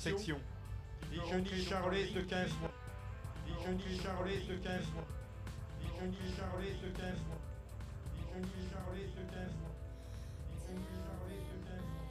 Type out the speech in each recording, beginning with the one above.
sections. Dijonie charolaise de 15 mois. Dijonie charolaise de 15 mois. Dijonie charolaise de 15 mois. Dijonie charolaise de 15 mois. Dijonie charolaise de 15 mois.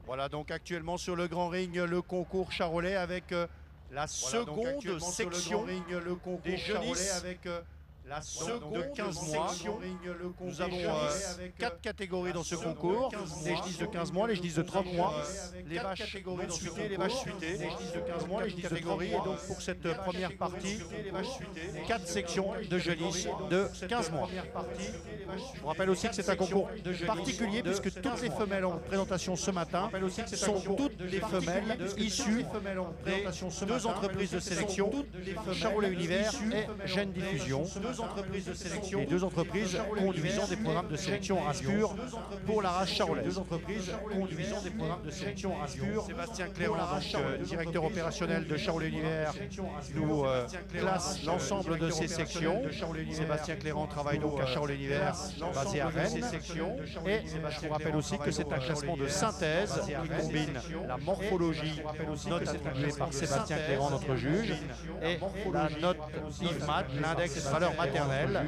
Voilà donc actuellement sur le grand ring le concours charolais avec la seconde section des jeunisses avec la seconde de 15 mois. Nous avons 4 catégories dans ce concours. Les genisses de 15 mois, les genisses de 30 mois, les vaches non suitées, les vaches suitées, les genisses de 15 mois, les genisses de 30 mois. Et donc pour cette première partie, 4 sections de genisses de 15 mois. Je vous rappelle aussi que c'est un concours particulier puisque toutes les femelles en présentation ce matin sont toutes les femelles issues des 2 entreprises de sélection, Charolais Univers et Gène Diffusion. Les 2 entreprises conduisant des programmes de sélection en race pure pour la race charolaise. Sébastien Cléron, directeur opérationnel de Charolais Univers, nous classe l'ensemble de ces sections. Sébastien Cléron travaille donc à Charolais Univers, basé à Rennes. Et je vous rappelle aussi que c'est un classement de synthèse qui combine la morphologie, note attribuée par Sébastien Cléron, notre juge, et la note IVMAT, l'index valeur maternelle,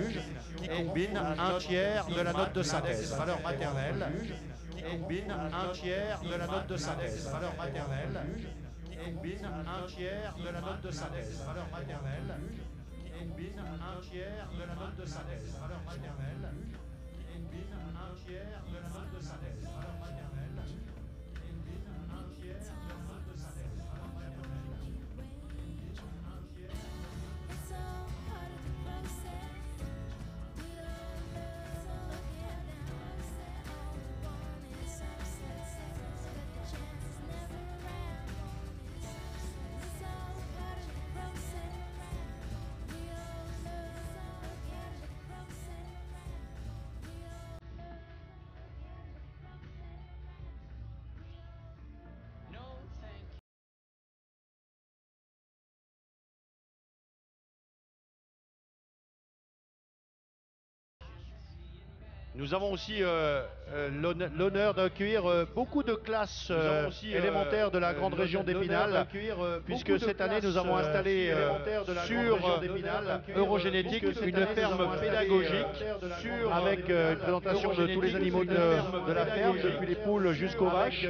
qui combine un tiers de la note de synthèse. Valeur maternelle, qui combine un tiers de la note de synthèse. Valeur maternelle, qui combine un tiers de la note de synthèse. Valeur maternelle, qui combine un tiers de la note de synthèse. Valeur maternelle, qui combine un tiers de la note de synthèse. Valeur maternelle, qui combine un tiers de la note de synthèse. Valeur maternelle, qui combine un tiers. It's all part of the process. We all learn, so get down, set all we want is success. But the chance is never around. It's all part of the process. We all learn, so get the process. We all learn, so get the process. No, thank you. Nous avons aussi l'honneur d'accueillir beaucoup de classes élémentaires de la grande région d'Épinal, puisque cette année nous avons installé sur Eurogénétique une ferme pédagogique avec une présentation de tous les animaux de la ferme, depuis les poules jusqu'aux vaches.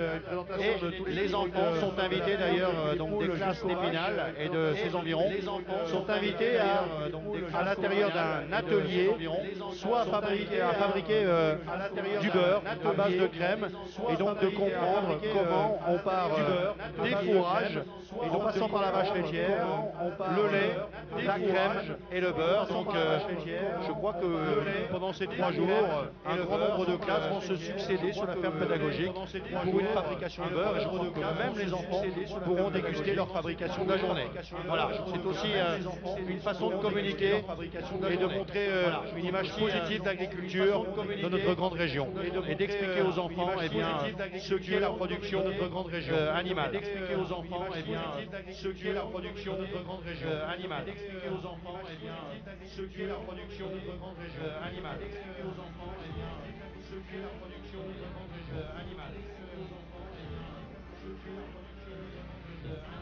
Et les enfants sont invités d'ailleurs, donc des classes d'Épinal et de ses environs, sont invités à l'intérieur d'un atelier, soit à fabriquer du beurre à base de crème et donc de comprendre comment on part des fourrages, en passant par la vache laitière, le lait, la crème et le beurre. Donc je crois que pendant ces 3 jours, un grand nombre de classes vont se succéder sur la ferme pédagogique pour une fabrication de beurre et je crois que même les enfants pourront déguster leur fabrication de la journée. Voilà, c'est aussi une façon de communiquer et de montrer une image positive d'agriculture de notre grande région et d'expliquer aux enfants ce qu'est la production de notre grande région animale. D'expliquer aux enfants ce qu'est la production de notre grande région animale. D'expliquer aux enfants ce qu'est la production de notre grande région animale. D'expliquer aux enfants ce qu'est la production de notre grande région animale. D'expliquer aux enfants ce qu'est la production de notre grande région animale.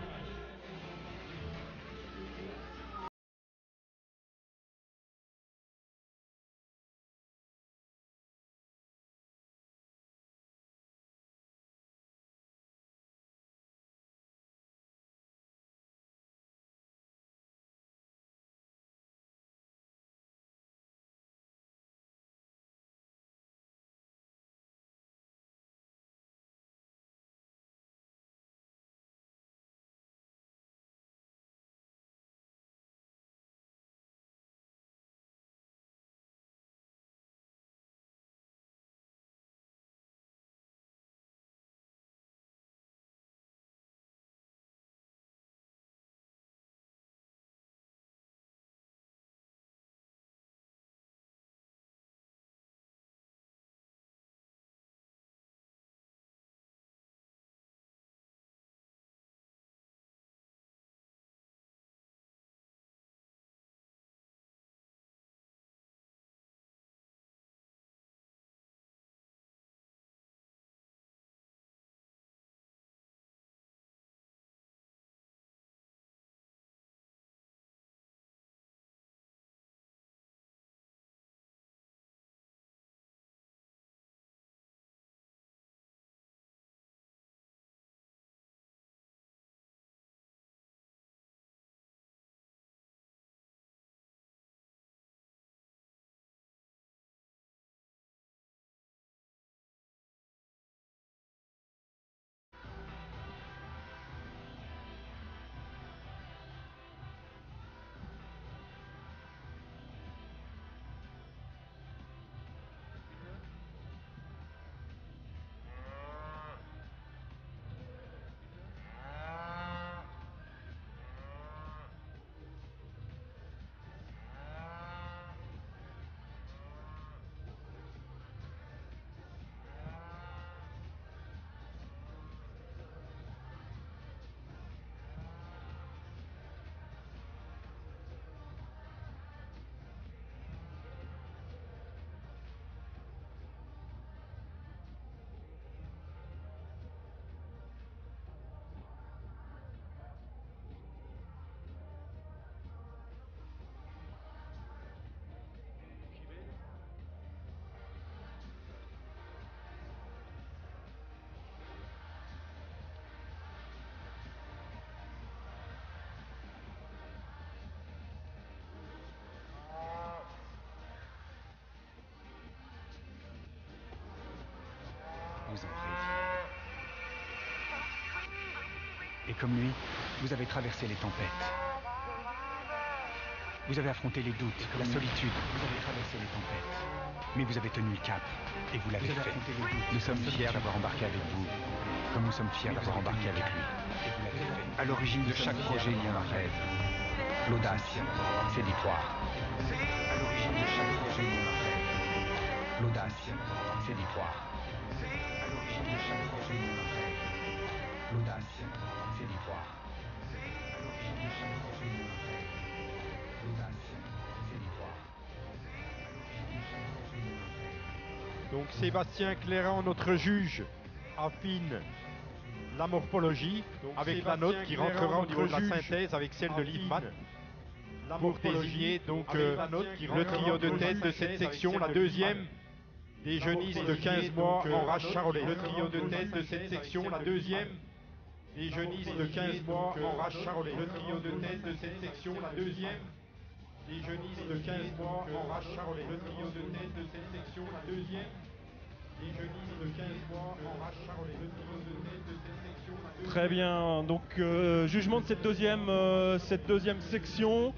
Vous en rêviez. Et comme lui, vous avez traversé les tempêtes. Vous avez affronté les doutes, la solitude. Vous avez traversé les tempêtes. Mais vous avez tenu le cap. Et vous l'avez fait. Nous sommes fiers d'avoir embarqué avec vous. Comme nous sommes fiers d'avoir embarqué avec lui. À l'origine de chaque projet, il y a un rêve. L'audace, c'est d'y croire. À l'origine de chaque projet, il y a un rêve. L'audace, c'est d'y croire. À l'origine de chaque projet, il y a un rêve. L'audace, c'est d'y croire. À l'origine de chaque projet, il y a un rêve. L'audace, c'est d'y croire. À l'origine de chaque projet, il y a un rêve. Donc Sébastien Clairin, notre juge, affine la morphologie avec la note qui rentrera au niveau de la synthèse avec celle de Liebman pour désigner donc le trio de tête de cette section, la deuxième des jeunistes de 15 mois en race charolais. Le trio de tête de cette section, la deuxième des jeunistes de 15 mois en race charolais. Le trio de tête de cette section, la deuxième Les jeunisses de 15 mois en race Charolais. Le trio de tête de cette section, deuxième. Les jeunisses de 15 mois en race Charolais. Le trio de tête de cette section, deuxième. Très bien, donc jugement de cette deuxième section.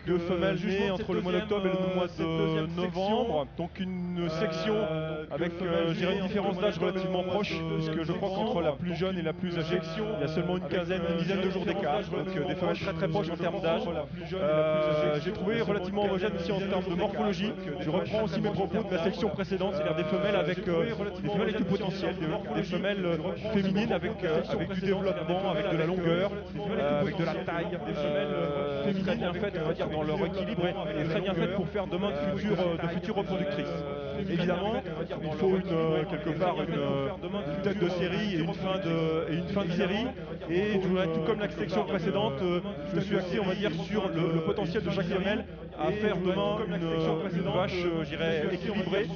Deux femelles nées entre le mois d'octobre et le mois de novembre. Donc une section avec une différence d'âge relativement proche, puisque je crois qu'entre la plus jeune et la plus âgée, il y a seulement une dizaine de jours d'écart. Donc des femelles très très proches en termes d'âge. J'ai trouvé relativement homogène ici en termes de morphologie. Je reprends aussi mes propos de la section précédente, c'est-à-dire des femelles avec du potentiel, des femelles féminines avec du développement, avec de la longueur, avec de la taille, des femelles très bien faites, on va dire, dans leur équilibre et très bien faites pour faire demain de futures reproductrices. Évidemment, il faut quelque part une tête de série et une fin de série. Et tout comme la section précédente, je me suis axé, on va dire, sur le potentiel de chaque femelle à faire demain une vache, je dirais, équilibrée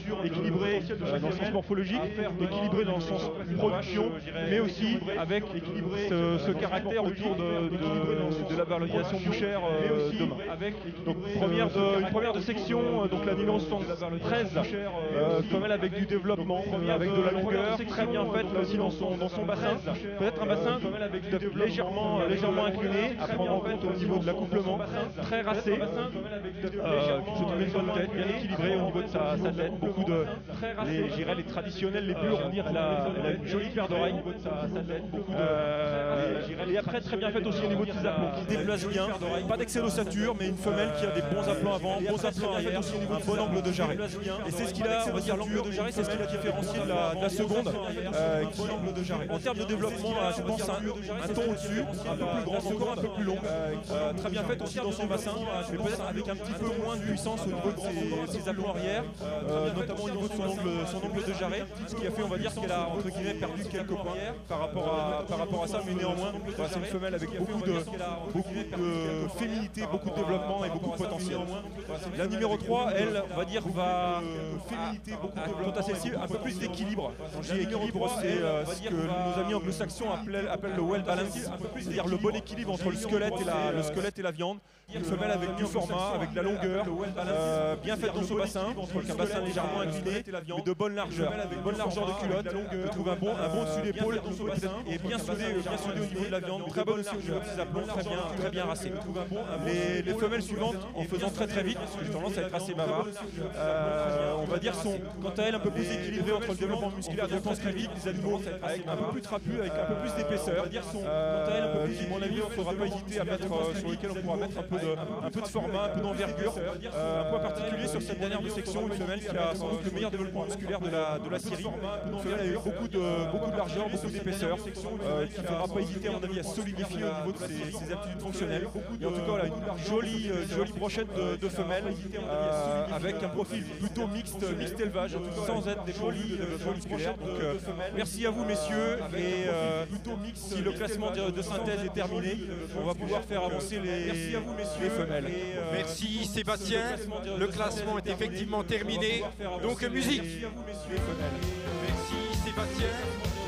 dans le sens morphologique, équilibrée dans le sens production, mais aussi avec ce caractère autour de la valorisation bouchère demain. Donc une première de section, donc la numéro 73, femelle avec du développement, avec de la longueur, très bien faite aussi dans son bassin. Peut-être un bassin légèrement incliné, à prendre en compte au niveau de l'accouplement, très racé, je te mets une bonne tête, bien équilibrée au niveau de sa tête, beaucoup de, les traditionnels, les purs, on va dire, elle a une jolie paire d'oreilles, et après très bien faite aussi au niveau de ses aplombs, qui se déplacent bien, pas d'excès d'ossature, mais une femelle qui a des bons aplomb avant, bons aplomb arrière, un bon angle de jarret. Et c'est ce qu'il a, on va dire, l'angle de jarret, c'est ce qui l'a différencié de la seconde, en termes de développement, je pense un ton au-dessus, un peu plus grand, encore un peu plus long, très bien faite aussi dans son bassin, mais peut-être avec un petit peu moins de puissance au niveau de ses aplombs arrière, notamment au niveau de son angle de jarret, ce qui a fait, on va dire, qu'elle a entre guillemets perdu quelques points par rapport à ça, mais néanmoins, c'est une femelle avec beaucoup de féminité, beaucoup de développement et beaucoup de potentiel. La numéro 3, elle, on va dire, va quant à celle-ci, un peu plus d'équilibre. Quand je dis équilibre, c'est ce que nos amis anglo-saxons appellent le well balance, c'est-à-dire le bon équilibre entre le squelette et la viande. Une femelle avec du format, avec de la longueur, bien faite dans son bassin, avec un bassin légèrement incliné, mais de bonne largeur de culotte. Je trouve un bon dessus d'épaule et bien soudé au niveau de la viande, très bonne aussi au niveau de ses aplombs, très bien racé. Les femelles suivantes, en faisant très vite, parce que j'ai tendance à être assez bavard, on va dire sont quant à elles un peu plus équilibrées entre le développement musculaire et le développement très des animaux avec un peu plus trapus, avec un peu plus d'épaisseur. Quant à elles, à mon avis, il ne faudra pas hésiter à mettre sur lesquelles on pourra mettre un peu de format, un peu d'envergure. Un point particulier sur cette dernière section, une femelle qui a sans doute le meilleur développement musculaire de la série. Une femelle avec beaucoup de largeur, beaucoup d'épaisseur, qui ne faudra pas hésiter à mon avis à solidifier au niveau de ses aptitudes fonctionnelles. Et en tout cas, voilà, une jolie brochette de femelles avec un profil plutôt mixte élevage, sans être des produits de développement musculaire. Donc merci à vous messieurs, et si le classement de synthèse est terminé, on va pouvoir faire avancer les femelles. Merci Sébastien, le classement est effectivement terminé, donc musique. Merci Sébastien,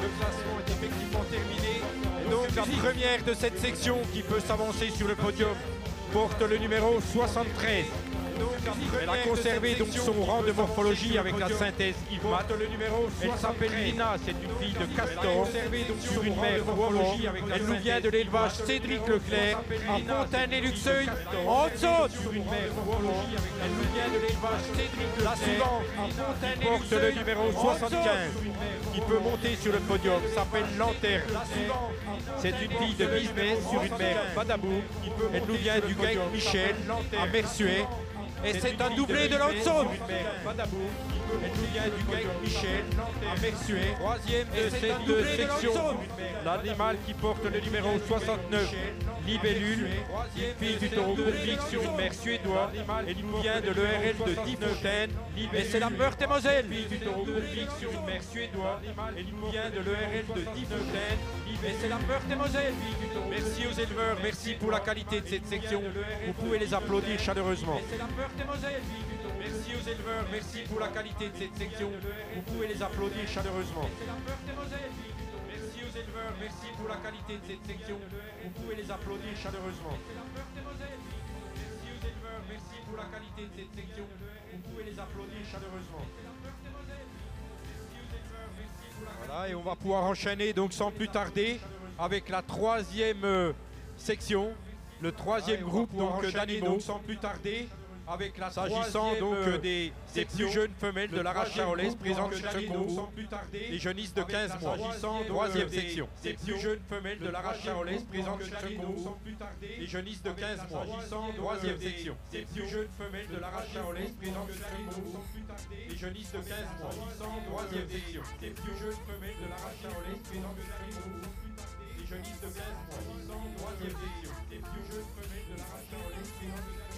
le classement est effectivement terminé, et donc la première de cette section qui peut s'avancer sur le podium porte le numéro 73. Elle a conservé donc son rang de morphologie avec la synthèse Yves-Mat. Elle s'appelle Lina, c'est une fille de Castor, sur une mère Boiron. Elle nous vient de l'élevage Cédric Leclerc à Fontaine-les-Luxeuil, en Haute-Saône. Elle nous vient de l'élevage Cédric Leclerc. La suivante porte le numéro 75, qui peut monter sur le podium, s'appelle Lanterne. C'est une fille de Bismès sur une mère Badabou. Elle nous vient du Gaïc Michel à Mercier. Et c'est un doublé de l'Haute-Saône. Elle nous vient du Gaïc Michel à Mercier. Troisième de cette section, l'animal qui porte le numéro 69, Libellule, une fille du taureau Courvic sur une mère suédoise. Elle nous vient de l'ERL de Difontaine. Et c'est la Meurthe-et-Moselle, fille du taureau Courvic sur une mère suédoise. Elle nous vient de l'ERL de Difontaine. Et c'est la Meurthe-et-Moselle. Merci aux éleveurs, merci pour la qualité de cette section. Vous pouvez les applaudir chaleureusement. Merci aux éleveurs, merci pour la qualité de cette section. Vous pouvez les applaudir chaleureusement. Merci aux éleveurs, merci pour la qualité de cette section. Vous pouvez les applaudir chaleureusement. merci pour la qualité de cette section. Vous pouvez les applaudir chaleureusement. Voilà, et on va pouvoir enchaîner donc sans plus tarder avec la troisième section, le troisième groupe donc d'animaux. Sans plus tarder avec la s'agissant donc des plus jeunes femelles de la race charolaise présentes sur ce concours, les jeunisses de 15 mois. Troisième section, des plus jeunes femelles de la race charolaise présentes sur ce concours, les jeunisses de 15 mois. Troisième section, des plus jeunes femelles de la race charolaise présentes sur ce concours, les jeunisses de 15 mois. Troisième section, des plus jeunes femelles de la race charolaise présentes sur ce concours, les jeunisses de 15 mois. Troisième section, des plus jeunes femelles de la race charolaise présentes sur ce concours.